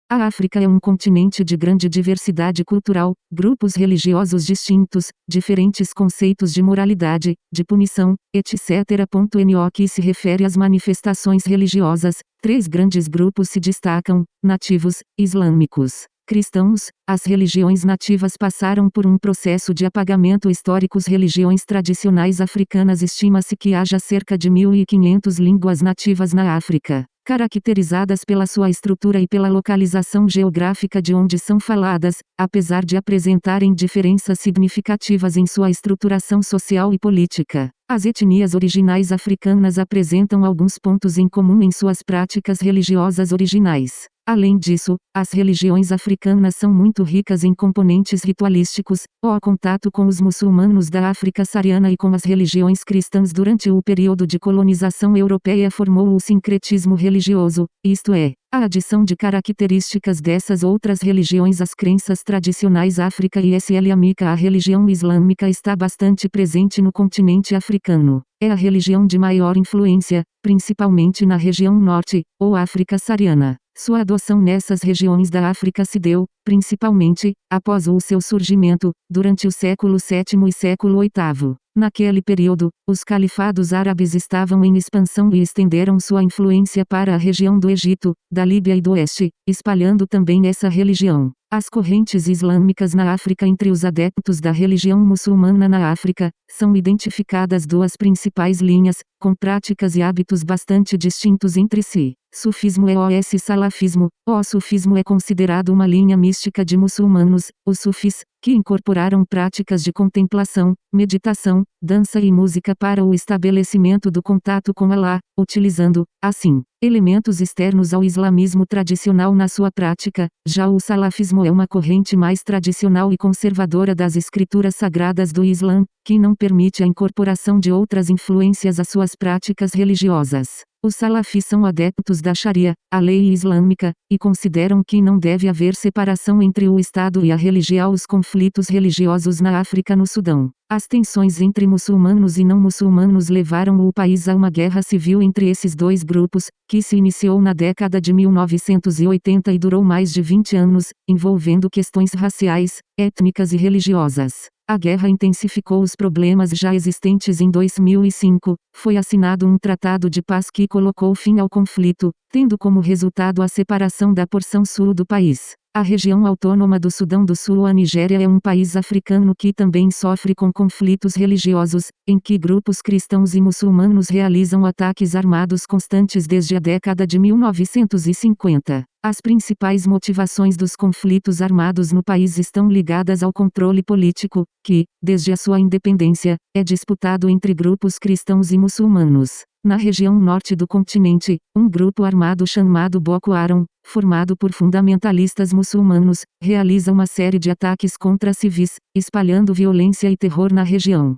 A África é um continente de grande diversidade cultural, grupos religiosos distintos, diferentes conceitos de moralidade, de punição, etc. No que se refere às manifestações religiosas, 3 grandes grupos se destacam: nativos, islâmicos, cristãos. As religiões nativas passaram por um processo de apagamento histórico. Religiões tradicionais africanas. Estima-se que haja cerca de 1.500 línguas nativas na África, caracterizadas pela sua estrutura e pela localização geográfica de onde são faladas, apesar de apresentarem diferenças significativas em sua estruturação social e política. As etnias originais africanas apresentam alguns pontos em comum em suas práticas religiosas originais. Além disso, as religiões africanas são muito ricas em componentes ritualísticos. O contato com os muçulmanos da África saariana e com as religiões cristãs durante o período de colonização europeia formou o sincretismo religioso, isto é, a adição de características dessas outras religiões às crenças tradicionais África e Islâmica. A religião islâmica está bastante presente no continente africano. É a religião de maior influência, principalmente na região norte, ou África saariana. Sua adoção nessas regiões da África se deu, principalmente, após o seu surgimento, durante o século VII e século VIII. Naquele período, os califados árabes estavam em expansão e estenderam sua influência para a região do Egito, da Líbia e do Oeste, espalhando também essa religião. As correntes islâmicas na África. Entre os adeptos da religião muçulmana na África, são identificadas 2 principais linhas, com práticas e hábitos bastante distintos entre si. Sufismo e salafismo. O sufismo é considerado uma linha mística de muçulmanos, os sufis, que incorporaram práticas de contemplação, meditação, dança e música para o estabelecimento do contato com Alá, utilizando, assim, elementos externos ao islamismo tradicional na sua prática. Já o salafismo é uma corrente mais tradicional e conservadora das escrituras sagradas do Islã, que não permite a incorporação de outras influências às suas práticas religiosas. Os salafis são adeptos da Sharia, a lei islâmica, e consideram que não deve haver separação entre o Estado e a religião. Os conflitos religiosos na África. No Sudão, as tensões entre muçulmanos e não muçulmanos levaram o país a uma guerra civil entre esses 2 grupos, que se iniciou na década de 1980 e durou mais de 20 anos, envolvendo questões raciais, étnicas e religiosas. A guerra intensificou os problemas já existentes. Em 2005, foi assinado um tratado de paz que colocou fim ao conflito, tendo como resultado a separação da porção sul do país. A região autônoma do Sudão do Sul. A Nigéria é um país africano que também sofre com conflitos religiosos, em que grupos cristãos e muçulmanos realizam ataques armados constantes desde a década de 1950. As principais motivações dos conflitos armados no país estão ligadas ao controle político, que, desde a sua independência, é disputado entre grupos cristãos e muçulmanos. Na região norte do continente, um grupo armado chamado Boko Haram, formado por fundamentalistas muçulmanos, realiza uma série de ataques contra civis, espalhando violência e terror na região.